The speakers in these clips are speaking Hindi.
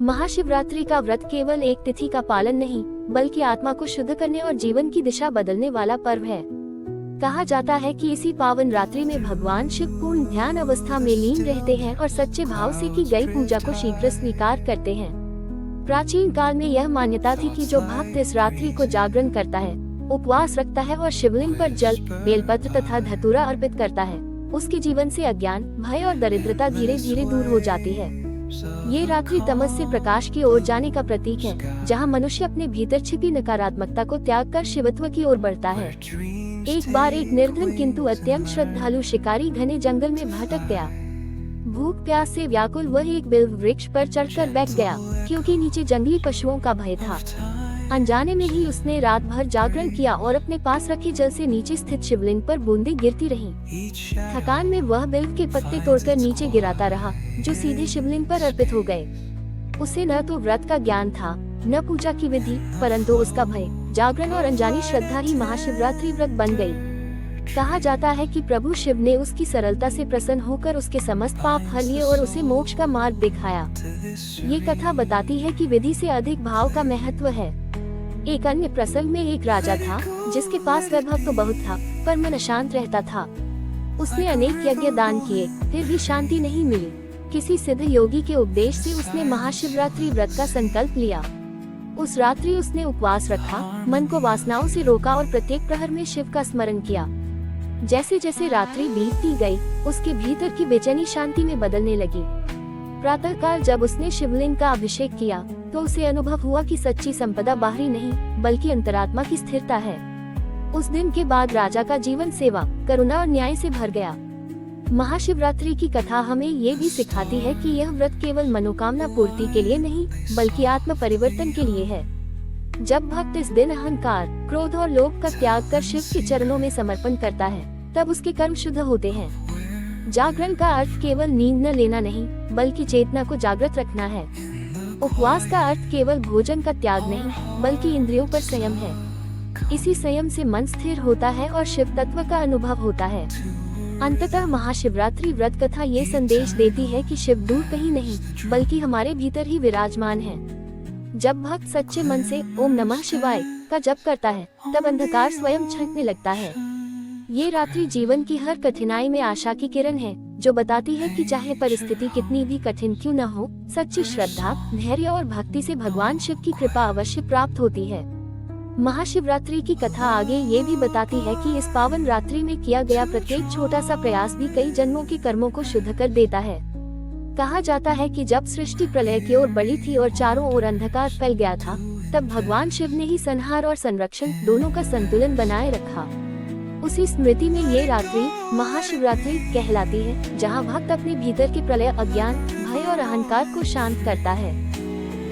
महाशिवरात्रि का व्रत केवल एक तिथि का पालन नहीं, बल्कि आत्मा को शुद्ध करने और जीवन की दिशा बदलने वाला पर्व है। कहा जाता है कि इसी पावन रात्रि में भगवान शिव पूर्ण ध्यान अवस्था में लीन रहते हैं और सच्चे भाव से की गई पूजा को शीघ्र स्वीकार करते हैं। प्राचीन काल में यह मान्यता थी कि जो भक्त इस रात्रि को जागरण करता है, उपवास रखता है और शिवलिंग पर जल, बेलपत्र तथा धतूरा अर्पित करता है, उसके जीवन से अज्ञान, भय और दरिद्रता धीरे धीरे दूर हो जाती है। ये रात्रि तमस से प्रकाश की ओर जाने का प्रतीक है, जहाँ मनुष्य अपने भीतर छिपी नकारात्मकता को त्याग कर शिवत्व की ओर बढ़ता है। एक बार एक निर्धन किंतु अत्यंत श्रद्धालु शिकारी घने जंगल में भटक गया। भूख प्यास से व्याकुल वह एक बिल्व वृक्ष पर चढ़कर बैठ गया, क्योंकि नीचे जंगली पशुओं का भय था। अनजाने में ही उसने रात भर जागरण किया और अपने पास रखे जल से नीचे स्थित शिवलिंग पर बूंदें गिरती रहीं। थकान में वह बिल्व के पत्ते तोड़कर नीचे गिराता रहा, जो सीधे शिवलिंग पर अर्पित हो गए। उसे न तो व्रत का ज्ञान था, न पूजा की विधि, परंतु उसका भय, जागरण और अनजानी श्रद्धा ही महाशिवरात्रि व्रत बन गई। कहा जाता है कि प्रभु शिव ने उसकी सरलता से प्रसन्न होकर उसके समस्त पाप हर लिए और उसे मोक्ष का मार्ग दिखाया। ये कथा बताती है कि विधि से अधिक भाव का महत्व है। एक अन्य प्रसंग में एक राजा था, जिसके पास वैभव तो बहुत था, पर मन अशांत रहता था। उसने अनेक यज्ञ दान किए, फिर भी शांति नहीं मिली। किसी सिद्ध योगी के उपदेश से उसने महाशिवरात्रि व्रत का संकल्प लिया। उस रात्रि उसने उपवास रखा, मन को वासनाओं से रोका और प्रत्येक प्रहर में शिव का स्मरण किया। जैसे जैसे रात्रि बीतती गई, उसके भीतर की बेचैनी शांति में बदलने लगी। प्रातःकाल जब उसने शिवलिंग का अभिषेक किया, तो उसे अनुभव हुआ कि सच्ची संपदा बाहरी नहीं, बल्कि अंतरात्मा की स्थिरता है। उस दिन के बाद राजा का जीवन सेवा, करुणा और न्याय से भर गया। महाशिवरात्रि की कथा हमें ये भी सिखाती है कि यह व्रत केवल मनोकामना पूर्ति के लिए नहीं, बल्कि आत्म परिवर्तन के लिए है। जब भक्त इस दिन अहंकार, क्रोध और लोभ का त्याग कर शिव के चरणों में समर्पण करता है, तब उसके कर्म शुद्ध होते हैं। जागरण का अर्थ केवल नींद न लेना नहीं, बल्कि चेतना को जागृत रखना है। उपवास का अर्थ केवल भोजन का त्याग नहीं, बल्कि इंद्रियों पर संयम है। इसी संयम से मन स्थिर होता है और शिव तत्व का अनुभव होता है। अंततः महाशिवरात्रि व्रत कथा ये संदेश देती है कि शिव दूर कहीं नहीं, बल्कि हमारे भीतर ही विराजमान है। जब भक्त सच्चे मन से ओम नमः शिवाय का जप करता है, तब अंधकार स्वयं छंटने लगता है। ये रात्रि जीवन की हर कठिनाई में आशा की किरण है, जो बताती है कि चाहे परिस्थिति कितनी भी कठिन क्यों न हो, सच्ची श्रद्धा, धैर्य और भक्ति से भगवान शिव की कृपा अवश्य प्राप्त होती है। महाशिवरात्रि की कथा आगे ये भी बताती है कि इस पावन रात्रि में किया गया प्रत्येक छोटा सा प्रयास भी कई जन्मों के कर्मों को शुद्ध कर देता है। कहा जाता है कि जब सृष्टि प्रलय की ओर बढ़ी थी और चारों ओर अंधकार फैल गया था, तब भगवान शिव ने ही संहार और संरक्षण दोनों का संतुलन बनाए रखा। उसी स्मृति में ये रात्रि महाशिवरात्रि कहलाती है, जहाँ भक्त अपने भीतर के प्रलय, अज्ञान, भय और अहंकार को शांत करता है।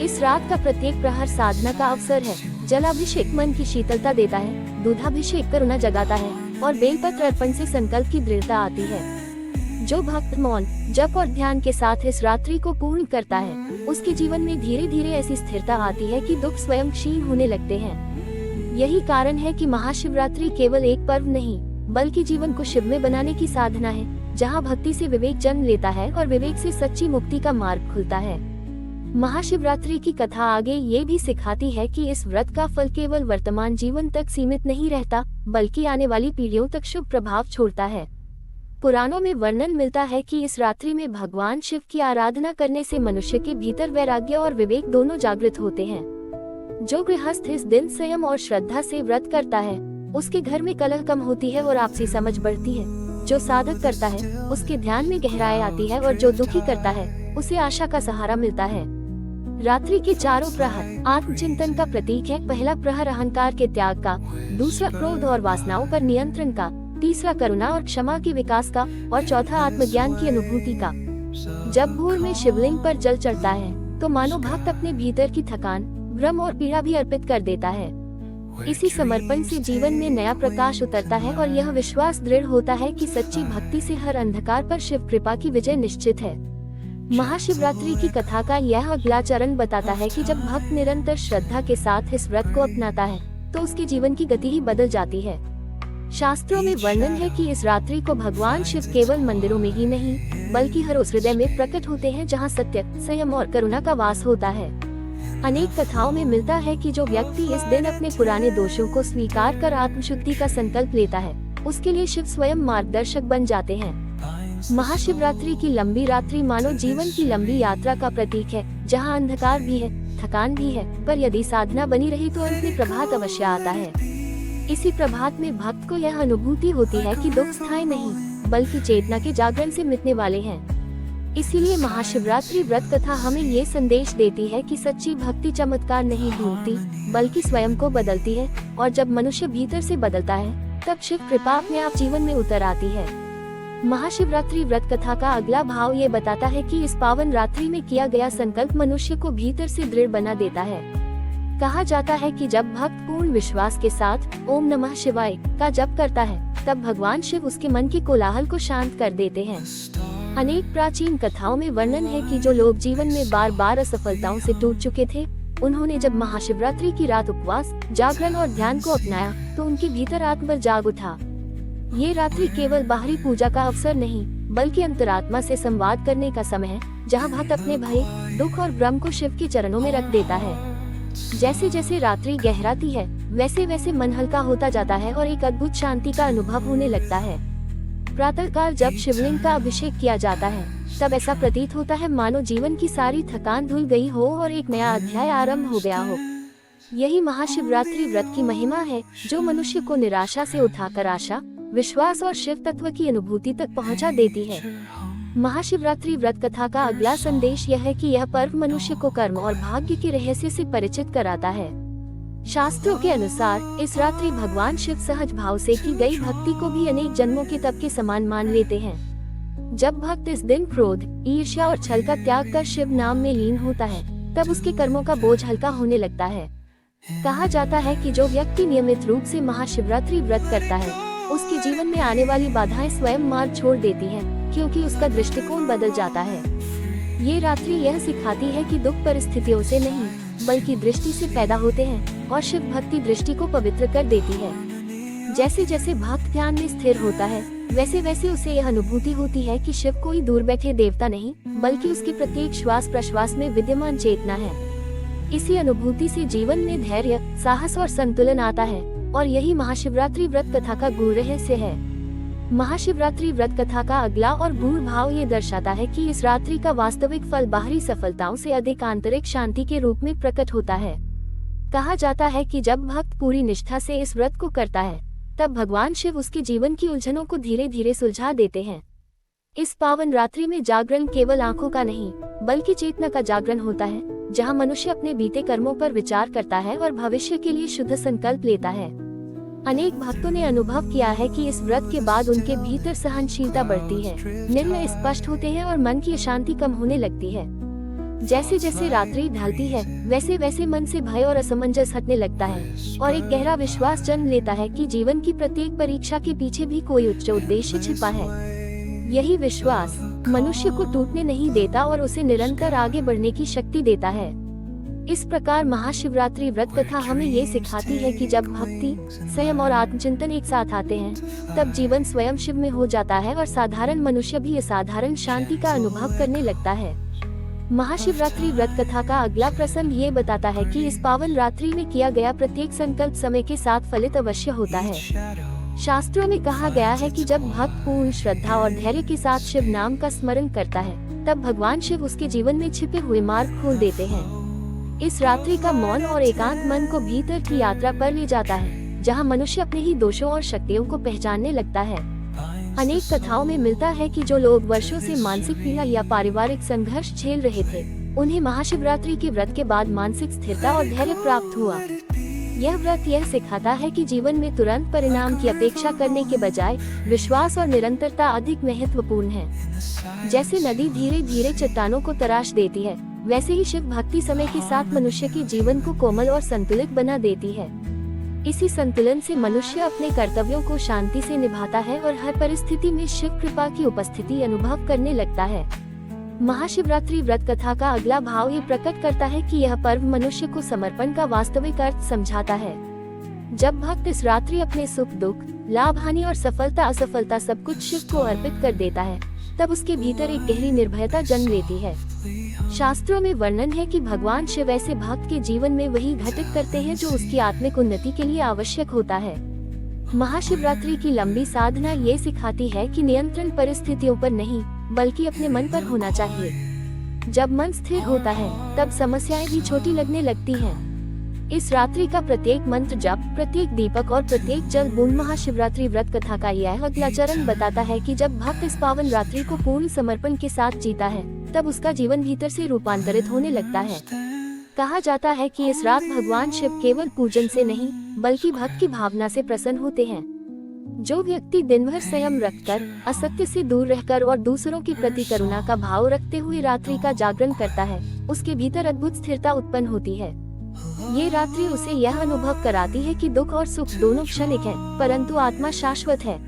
इस रात का प्रत्येक प्रहर साधना का अवसर है। जलाभिषेक मन की शीतलता देता है, दूधाभिषेक करुणा जगाता है और बेलपत्र अर्पण से संकल्प की दृढ़ता आती है। जो भक्त मौन, जप और ध्यान के साथ इस रात्रि को पूर्ण करता है, उसके जीवन में धीरे धीरे ऐसी स्थिरता आती है कि दुख स्वयं क्षीण होने लगते हैं। यही कारण है कि महाशिवरात्रि केवल एक पर्व नहीं, बल्कि जीवन को शिवमय बनाने की साधना है, जहाँ भक्ति से विवेक जन्म लेता है और विवेक से सच्ची मुक्ति का मार्ग खुलता है। महाशिवरात्रि की कथा आगे ये भी सिखाती है कि इस व्रत का फल केवल वर्तमान जीवन तक सीमित नहीं रहता, बल्कि आने वाली पीढ़ियों तक शुभ प्रभाव छोड़ता है। पुराणों में वर्णन मिलता है कि इस रात्रि में भगवान शिव की आराधना करने से मनुष्य के भीतर वैराग्य और विवेक दोनों जागृत होते हैं। जो गृहस्थ इस दिन संयम और श्रद्धा से व्रत करता है, उसके घर में कलह कम होती है और आपसी समझ बढ़ती है। जो साधक करता है, उसके ध्यान में गहराई आती है और जो दुखी करता है, उसे आशा का सहारा मिलता है। रात्रि के चारों प्रहर आत्मचिंतन का प्रतीक है। पहला प्रहर अहंकार के त्याग का, दूसरा क्रोध और वासनाओं पर नियंत्रण का, तीसरा करुणा और क्षमा के विकास का और चौथा आत्मज्ञान की अनुभूति का। जब भोर में शिवलिंग पर जल चढ़ता है, तो मानो भक्त अपने भीतर की थकान, भ्रम और पीड़ा भी अर्पित कर देता है। इसी समर्पण से जीवन में नया प्रकाश उतरता है और यह विश्वास दृढ़ होता है कि सच्ची भक्ति से हर अंधकार पर शिव कृपा की विजय निश्चित है। महाशिवरात्रि की कथा का यह अगला चरण बताता है कि जब भक्त निरंतर श्रद्धा के साथ इस व्रत को अपनाता है, तो उसके जीवन की गति ही बदल जाती है। शास्त्रों में वर्णन है कि इस रात्रि को भगवान शिव केवल मंदिरों में ही नहीं बल्कि हर उस हृदय में प्रकट होते हैं जहां सत्य, संयम और करुणा का वास होता है। अनेक कथाओं में मिलता है कि जो व्यक्ति इस दिन अपने पुराने दोषों को स्वीकार कर आत्मशुद्धि का संकल्प लेता है, उसके लिए शिव स्वयं मार्गदर्शक बन जाते हैं। महाशिवरात्रि की लंबी रात्रि मानव जीवन की लंबी यात्रा का प्रतीक है, जहां अंधकार भी है, थकान भी है, पर यदि साधना बनी रही तो अंत में प्रभात अवश्य आता है। इसी प्रभात में भक्त को यह अनुभूति होती है कि दुख स्थायी नहीं बल्कि चेतना के जागरण से मिटने वाले हैं। इसीलिए महाशिवरात्रि व्रत कथा हमें ये संदेश देती है कि सच्ची भक्ति चमत्कार नहीं ढूंढती बल्कि स्वयं को बदलती है, और जब मनुष्य भीतर से बदलता है तब शिव कृपा अपने आप जीवन में उतर आती है। महाशिवरात्रि व्रत कथा का अगला भाव ये बताता है कि इस पावन रात्रि में किया गया संकल्प मनुष्य को भीतर से दृढ़ बना देता है। कहा जाता है कि जब भक्त पूर्ण विश्वास के साथ ओम नमः शिवाय का जप करता है तब भगवान शिव उसके मन के कोलाहल को शांत कर देते हैं। अनेक प्राचीन कथाओं में वर्णन है कि जो लोग जीवन में बार बार असफलताओं से टूट चुके थे, उन्होंने जब महाशिवरात्रि की रात उपवास, जागरण और ध्यान को अपनाया तो उनके भीतर आत्मबल जाग उठा। ये रात्रि केवल बाहरी पूजा का अवसर नहीं बल्कि अंतरात्मा से संवाद करने का समय है, जहाँ भक्त अपने भय, दुख और भ्रम को शिव के चरणों में रख देता है। जैसे जैसे रात्रि गहराती है वैसे वैसे मन हल्का होता जाता है और एक अद्भुत शांति का अनुभव होने लगता है। प्रातःकाल जब शिवलिंग का अभिषेक किया जाता है तब ऐसा प्रतीत होता है मानो जीवन की सारी थकान धुल गई हो और एक नया अध्याय आरंभ हो गया हो। यही महाशिवरात्रि व्रत की महिमा है, जो मनुष्य को निराशा से उठाकर आशा, विश्वास और शिव तत्व की अनुभूति तक पहुंचा देती है। महाशिवरात्रि व्रत कथा का अगला संदेश यह है कि यह पर्व मनुष्य को कर्म और भाग्य के रहस्य से परिचित कराता है। शास्त्रों के अनुसार इस रात्रि भगवान शिव सहज भाव से की गई भक्ति को भी अनेक जन्मों के तप के समान मान लेते हैं। जब भक्त इस दिन क्रोध, ईर्ष्या और छल का त्याग कर शिव नाम में लीन होता है तब उसके कर्मों का बोझ हल्का होने लगता है। कहा जाता है कि जो व्यक्ति नियमित रूप से महाशिवरात्रि व्रत करता है उसके जीवन में आने वाली बाधाएं स्वयं मार्ग छोड़ देती हैं, क्योंकि उसका दृष्टिकोण बदल जाता है। ये रात्रि यह सिखाती है कि दुख परिस्थितियों से नहीं बल्कि दृष्टि से पैदा होते हैं और शिव भक्ति दृष्टि को पवित्र कर देती है। जैसे जैसे भक्त ध्यान में स्थिर होता है वैसे वैसे उसे यह अनुभूति होती है कि शिव कोई दूर बैठे देवता नहीं बल्कि उसके प्रत्येक श्वास प्रश्वास में विद्यमान चेतना है। इसी अनुभूति से जीवन में धैर्य, साहस और संतुलन आता है, और यही महाशिवरात्रि व्रत कथा का गूढ़ रहस्य है। महाशिवरात्रि व्रत कथा का अगला और गूढ़ भाव ये दर्शाता है कि इस रात्रि का वास्तविक फल बाहरी सफलताओं से अधिक आंतरिक शांति के रूप में प्रकट होता है। कहा जाता है कि जब भक्त पूरी निष्ठा से इस व्रत को करता है तब भगवान शिव उसके जीवन की उलझनों को धीरे धीरे सुलझा देते हैं। इस पावन रात्रि में जागरण केवल आंखों का नहीं बल्कि चेतना का जागरण होता है, जहां मनुष्य अपने बीते कर्मों पर विचार करता है और भविष्य के लिए शुद्ध संकल्प लेता है। अनेक भक्तों ने अनुभव किया है कि इस व्रत के बाद उनके भीतर सहनशीलता बढ़ती है, निर्णय स्पष्ट होते हैं और मन की अशांति कम होने लगती है। जैसे जैसे रात्रि ढलती है वैसे वैसे मन से भय और असमंजस हटने लगता है और एक गहरा विश्वास जन्म लेता है कि जीवन की प्रत्येक परीक्षा के पीछे भी कोई उच्च उद्देश्य छिपा है। यही विश्वास मनुष्य को टूटने नहीं देता और उसे निरंतर आगे बढ़ने की शक्ति देता है। इस प्रकार महाशिवरात्रि व्रत कथा हमें ये सिखाती है कि जब भक्ति, संयम और आत्मचिंतन एक साथ आते हैं तब जीवन स्वयं शिव में हो जाता है और साधारण मनुष्य भी असाधारण शांति का अनुभव करने लगता है। महाशिवरात्रि व्रत कथा का अगला प्रसंग ये बताता है कि इस पावन रात्रि में किया गया प्रत्येक संकल्प समय के साथ फलित अवश्य होता है। शास्त्रों में कहा गया है कि जब भक्त पूर्ण श्रद्धा और धैर्य के साथ शिव नाम का स्मरण करता है तब भगवान शिव उसके जीवन में छिपे हुए मार्ग खोल देते हैं। इस रात्रि का मौन और एकांत मन को भीतर की यात्रा पर ले जाता है, जहां मनुष्य अपने ही दोषों और शक्तियों को पहचानने लगता है। अनेक कथाओं में मिलता है कि जो लोग वर्षों से मानसिक पीड़ा या पारिवारिक संघर्ष झेल रहे थे, उन्हें महाशिवरात्रि के व्रत के बाद मानसिक स्थिरता और धैर्य प्राप्त हुआ। यह व्रत यह सिखाता है कि जीवन में तुरंत परिणाम की अपेक्षा करने के बजाय विश्वास और निरंतरता अधिक महत्वपूर्ण है। जैसे नदी धीरे धीरे चट्टानों को तराश देती है, वैसे ही शिव भक्ति समय के साथ मनुष्य के जीवन को कोमल और संतुलित बना देती है। इसी संतुलन से मनुष्य अपने कर्तव्यों को शांति से निभाता है और हर परिस्थिति में शिव कृपा की उपस्थिति अनुभव करने लगता है। महाशिवरात्रि व्रत कथा का अगला भाव ये प्रकट करता है कि यह पर्व मनुष्य को समर्पण का वास्तविक अर्थ समझाता है। जब भक्त इस रात्रि अपने सुख दुख, लाभ हानि और सफलता असफलता सब कुछ शिव को अर्पित कर देता है, तब उसके भीतर एक गहरी निर्भयता जन्म लेती है। शास्त्रों में वर्णन है कि भगवान शिव ऐसे भक्त के जीवन में वही घटित करते हैं जो उसकी आत्मिक उन्नति के लिए आवश्यक होता है। महाशिवरात्रि की लंबी साधना ये सिखाती है कि नियंत्रण परिस्थितियों पर नहीं, बल्कि अपने मन पर होना चाहिए। जब मन स्थिर होता है, तब समस्याएं भी छोटी लगने लगती हैं। इस रात्रि का प्रत्येक मंत्र जप, प्रत्येक दीपक और प्रत्येक जल बूंद महाशिवरात्रि व्रत कथा का यह अगला चरण बताता है कि जब भक्त इस पावन रात्रि को पूर्ण समर्पण के साथ जीता है, तब उसका जीवन भीतर से रूपांतरित होने लगता है। कहा जाता है कि इस रात भगवान शिव केवल पूजन से नहीं, बल्कि भक्त की भावना से प्रसन्न होते हैं। जो व्यक्ति दिन भर संयम रखकर, असत्य से दूर रहकर और दूसरों के प्रति करुणा का भाव रखते हुए रात्रि का जागरण करता है, उसके भीतर अद्भुत स्थिरता उत्पन्न होती है। ये रात्रि उसे यह अनुभव कराती है कि दुख और सुख दोनों क्षणिक हैं, परंतु आत्मा शाश्वत है।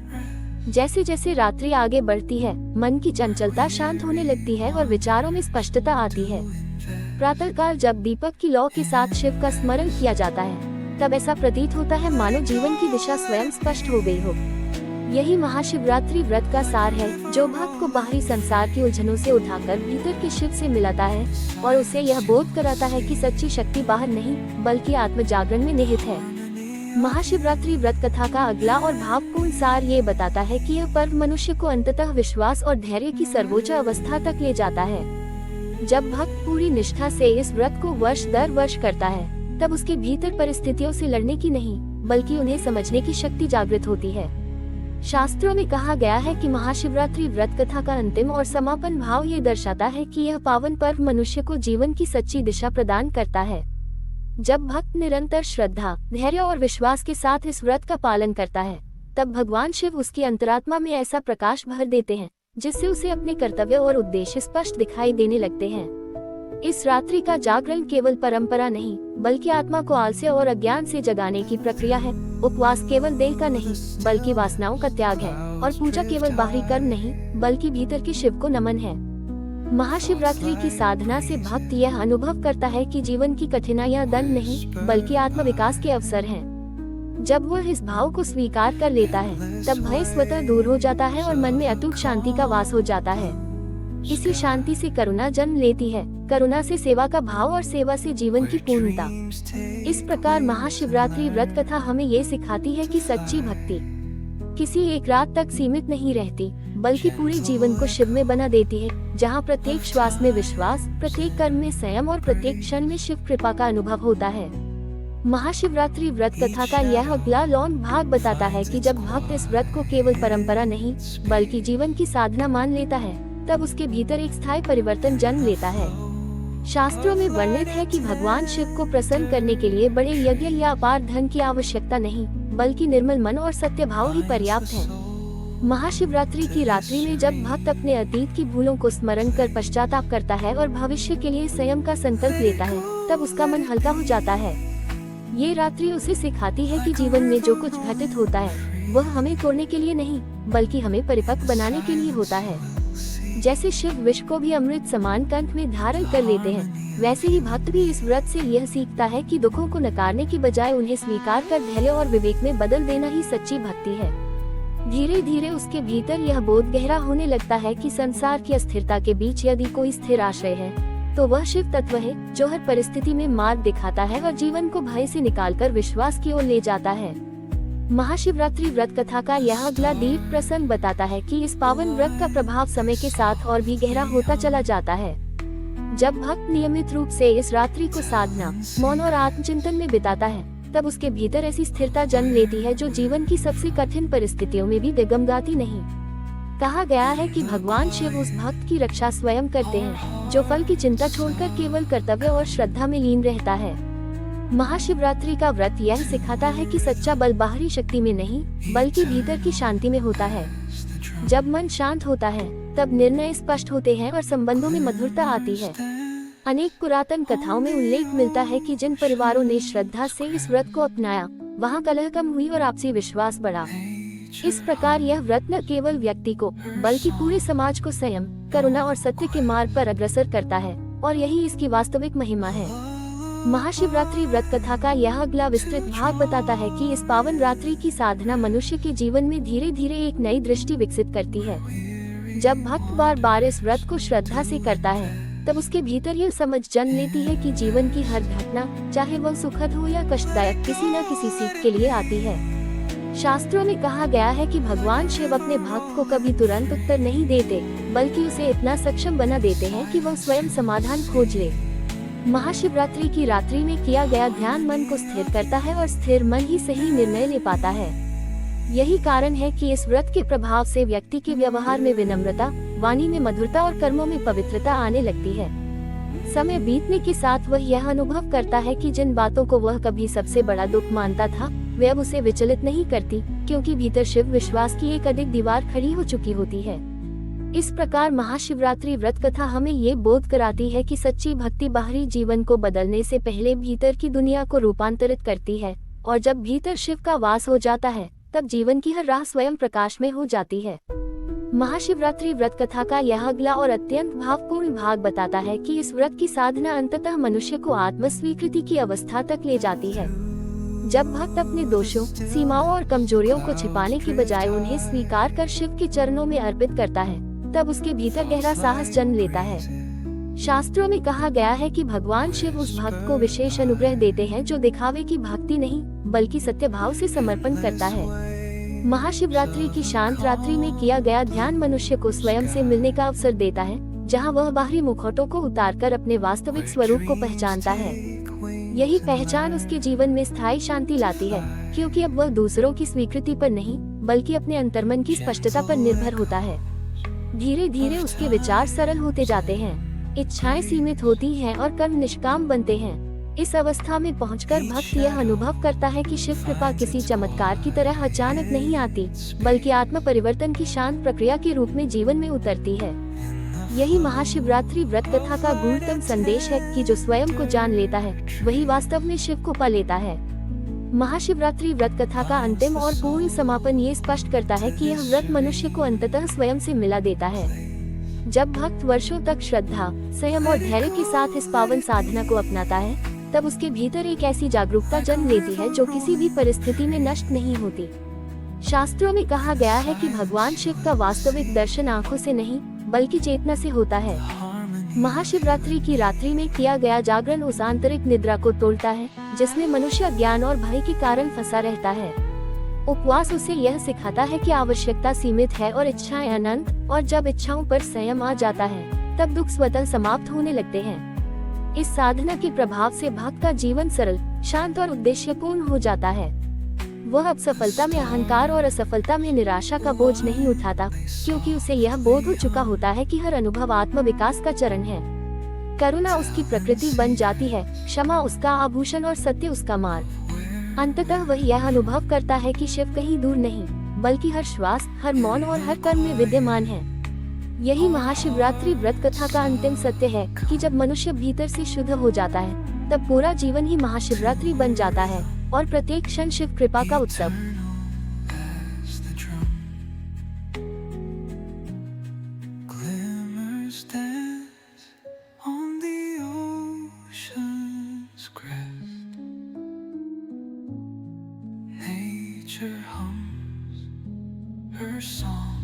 जैसे जैसे रात्रि आगे बढ़ती है, मन की चंचलता शांत होने लगती है और विचारों में स्पष्टता आती है। प्रातःकाल जब दीपक की लौ के साथ शिव का स्मरण किया जाता है, तब ऐसा प्रतीत होता है मानो जीवन की दिशा स्वयं स्पष्ट हो गई हो। यही महाशिवरात्रि व्रत का सार है, जो भक्त को बाहरी संसार की उलझनों से उठाकर भीतर के शिव से मिलाता है और उसे यह बोध कराता है कि सच्ची शक्ति बाहर नहीं, बल्कि आत्म जागरण में निहित है। महाशिवरात्रि व्रत कथा का अगला और भावपूर्ण सार ये बताता है कि यह पर्व मनुष्य को अंततः विश्वास और धैर्य की सर्वोच्च अवस्था तक ले जाता है। जब भक्त पूरी निष्ठा से इस व्रत को वर्ष दर वर्ष करता है, तब उसके भीतर परिस्थितियों से लड़ने की नहीं, बल्कि उन्हें समझने की शक्ति जागृत होती है। शास्त्रों में कहा गया है कि महाशिवरात्रि व्रत कथा का अंतिम और समापन भाव ये दर्शाता है कि यह पावन पर्व मनुष्य को जीवन की सच्ची दिशा प्रदान करता है। जब भक्त निरंतर श्रद्धा, धैर्य और विश्वास के साथ इस व्रत का पालन करता है, तब भगवान शिव उसकी अंतरात्मा में ऐसा प्रकाश भर देते हैं, जिससे उसे अपने कर्तव्य और उद्देश्य स्पष्ट दिखाई देने लगते हैं। इस रात्रि का जागरण केवल परंपरा नहीं, बल्कि आत्मा को आलस्य और अज्ञान से जगाने की प्रक्रिया है। उपवास केवल देह का नहीं, बल्कि वासनाओं का त्याग है, और पूजा केवल बाहरी कर्म नहीं, बल्कि भीतर के शिव को नमन है। महाशिवरात्रि की साधना से भक्त यह अनुभव करता है कि जीवन की कठिनाइयां दंड नहीं, बल्कि आत्म विकास के अवसर हैं। जब वह इस भाव को स्वीकार कर लेता है, तब भय स्वतः दूर हो जाता है और मन में अटूट शांति का वास हो जाता है। इसी शांति से करुणा जन्म लेती है, करुणा से सेवा का भाव और सेवा से जीवन की पूर्णता। इस प्रकार महाशिवरात्रि व्रत कथा हमें ये सिखाती है कि सच्ची भक्ति किसी एक रात तक सीमित नहीं रहती, बल्कि पूरे जीवन को शिव में बना देती है, जहाँ प्रत्येक श्वास में विश्वास, प्रत्येक कर्म में संयम और प्रत्येक क्षण में शिव कृपा का अनुभव होता है। महाशिवरात्रि व्रत कथा का यह अगला लौन भाग बताता है कि जब भक्त इस व्रत को केवल परंपरा नहीं, बल्कि जीवन की साधना मान लेता है, तब उसके भीतर एक स्थायी परिवर्तन जन्म लेता है। शास्त्रों में वर्णित है कि भगवान शिव को प्रसन्न करने के लिए बड़े यज्ञ या अपार धन की आवश्यकता नहीं, बल्कि निर्मल मन और सत्य भाव ही पर्याप्त है। महाशिवरात्रि की रात्रि में जब भक्त अपने अतीत की भूलों को स्मरण कर पश्चाताप करता है और भविष्य के लिए संयम का संकल्प लेता है, तब उसका मन हल्का हो जाता है। ये रात्रि उसे सिखाती है कि जीवन में जो कुछ घटित होता है, वह हमें तोड़ने के लिए नहीं, बल्कि हमें परिपक्व बनाने के लिए होता है। जैसे शिव विष को भी अमृत समान कंठ में धारण कर लेते हैं, वैसे ही भक्त भी इस व्रत से यह सीखता है कि दुखों को नकारने की बजाय उन्हें स्वीकार कर धैर्य और विवेक में बदल देना ही सच्ची भक्ति है। धीरे धीरे उसके भीतर यह बोध गहरा होने लगता है कि संसार की अस्थिरता के बीच यदि कोई स्थिर आश्रय है, तो वह शिव तत्व है, जो हर परिस्थिति में मार्ग दिखाता है और जीवन को भय से निकालकर विश्वास की ओर ले जाता है। महाशिवरात्रि व्रत कथा का यह अगला दीप प्रसंग बताता है कि इस पावन व्रत का प्रभाव समय के साथ और भी गहरा होता चला जाता है। जब भक्त नियमित रूप से इस रात्रि को साधना, मौन और आत्मचिंतन में बिताता है, तब उसके भीतर ऐसी स्थिरता जन्म लेती है जो जीवन की सबसे कठिन परिस्थितियों में भी डगमगाती नहीं। कहा गया है कि भगवान शिव उस भक्त की रक्षा स्वयं करते हैं, जो फल की चिंता छोड़कर केवल कर्तव्य और श्रद्धा में लीन रहता है। महाशिवरात्रि का व्रत यह सिखाता है कि सच्चा बल बाहरी शक्ति में नहीं, बल्कि भीतर की शांति में होता है। जब मन शांत होता है, तब निर्णय स्पष्ट होते हैं और संबंधों में मधुरता आती है। अनेक पुरातन कथाओं में उल्लेख मिलता है कि जिन परिवारों ने श्रद्धा से इस व्रत को अपनाया, वहां कलह कम हुई और आपसी विश्वास बढ़ा। इस प्रकार यह व्रत न केवल व्यक्ति को, बल्कि पूरे समाज को संयम, करुणा और सत्य के मार्ग पर अग्रसर करता है, और यही इसकी वास्तविक महिमा है। महाशिवरात्रि व्रत कथा का यह अगला विस्तृत भाग बताता है कि इस पावन रात्रि की साधना मनुष्य के जीवन में धीरे धीरे एक नई दृष्टि विकसित करती है। जब भक्त बार बार इस व्रत को श्रद्धा से करता है, तब उसके भीतर यह समझ जन्म लेती है कि जीवन की हर घटना, चाहे वह सुखद हो या कष्टदायक, किसी न किसी सीख के लिए आती है। शास्त्रों में कहा गया है कि भगवान शिव अपने भक्त को कभी तुरंत उत्तर नहीं देते, बल्कि उसे इतना सक्षम बना देते हैं कि वह स्वयं समाधान खोज ले। महाशिवरात्रि की रात्रि में किया गया ध्यान मन को स्थिर करता है और स्थिर मन ही सही निर्णय ले पाता है। यही कारण है कि इस व्रत के प्रभाव से व्यक्ति के व्यवहार में विनम्रता, वाणी में मधुरता और कर्मों में पवित्रता आने लगती है। समय बीतने के साथ वह यह अनुभव करता है कि जिन बातों को वह कभी सबसे बड़ा दुख मानता था, वे अब उसे विचलित नहीं करती, क्योंकि भीतर शिव विश्वास की एक अधिक दीवार खड़ी हो चुकी होती है। इस प्रकार महाशिवरात्रि व्रत कथा हमें ये बोध कराती है कि सच्ची भक्ति बाहरी जीवन को बदलने से पहले भीतर की दुनिया को रूपांतरित करती है, और जब भीतर शिव का वास हो जाता है, तब जीवन की हर राह स्वयं प्रकाश में हो जाती है। महाशिवरात्रि व्रत कथा का यह अगला और अत्यंत भावपूर्ण भाग बताता है कि इस व्रत की साधना अंततः मनुष्य को आत्म स्वीकृति की अवस्था तक ले जाती है। जब भक्त अपने दोषों, सीमाओं और कमजोरियों को छिपाने की बजाय उन्हें स्वीकार कर शिव के चरणों में अर्पित करता है, तब उसके भीतर गहरा साहस जन्म लेता है। शास्त्रों में कहा गया है कि भगवान शिव उस भक्त को विशेष अनुग्रह देते हैं जो दिखावे की भक्ति नहीं, बल्कि सत्य भाव से समर्पण करता है। महाशिवरात्रि की शांत रात्रि में किया गया ध्यान मनुष्य को स्वयं से मिलने का अवसर देता है, जहां वह बाहरी मुखौटों को उतारकर अपने वास्तविक स्वरूप को पहचानता है। यही पहचान उसके जीवन में स्थायी शांति लाती है, क्योंकि अब वह दूसरों की स्वीकृति पर नहीं, बल्कि अपने अंतर्मन की स्पष्टता पर निर्भर होता है। धीरे धीरे उसके विचार सरल होते जाते हैं, इच्छाएं सीमित होती हैं और कर्म निष्काम बनते हैं। इस अवस्था में पहुंचकर भक्त यह अनुभव करता है कि शिव कृपा किसी चमत्कार की तरह अचानक नहीं आती, बल्कि आत्म परिवर्तन की शांत प्रक्रिया के रूप में जीवन में उतरती है। यही महाशिवरात्रि व्रत कथा का गूढ़तम संदेश है कि जो स्वयं को जान लेता है, वही वास्तव में शिव को पा लेता है। महाशिवरात्रि व्रत कथा का अंतिम और पूर्ण समापन ये स्पष्ट करता है कि यह व्रत मनुष्य को अंततः स्वयं से मिला देता है। जब भक्त वर्षों तक श्रद्धा, संयम और धैर्य के साथ इस पावन साधना को अपनाता है, तब उसके भीतर एक ऐसी जागरूकता जन्म लेती है जो किसी भी परिस्थिति में नष्ट नहीं होती। शास्त्रों में कहा गया है कि भगवान शिव का वास्तविक दर्शन आंखों से नहीं, बल्कि चेतना से होता है। महाशिवरात्रि की रात्रि में किया गया जागरण उस आंतरिक निद्रा को तोड़ता है, जिसमें मनुष्य अज्ञान और भय के कारण फंसा रहता है। उपवास उसे यह सिखाता है कि आवश्यकता सीमित है और इच्छाएं अनंत, और जब इच्छाओं पर संयम आ जाता है, तब दुख स्वतः समाप्त होने लगते हैं। इस साधना के प्रभाव से भक्त का जीवन सरल, शांत और उद्देश्यपूर्ण हो जाता है। वह अब सफलता में अहंकार और असफलता में निराशा का बोझ नहीं उठाता, क्योंकि उसे यह बोध हो चुका होता है कि हर अनुभव आत्म विकास का चरण है। करुणा उसकी प्रकृति बन जाती है, क्षमा उसका आभूषण और सत्य उसका मार्ग। अंततः वह यह अनुभव करता है कि शिव कहीं दूर नहीं, बल्कि हर श्वास, हर मौन और हर कर्म में विद्यमान है। यही महाशिवरात्रि व्रत कथा का अंतिम सत्य है कि जब मनुष्य भीतर से शुद्ध हो जाता है, तब पूरा जीवन ही महाशिवरात्रि बन जाता है और प्रत्येक क्षण शिव कृपा का उत्सव। Nature hums her song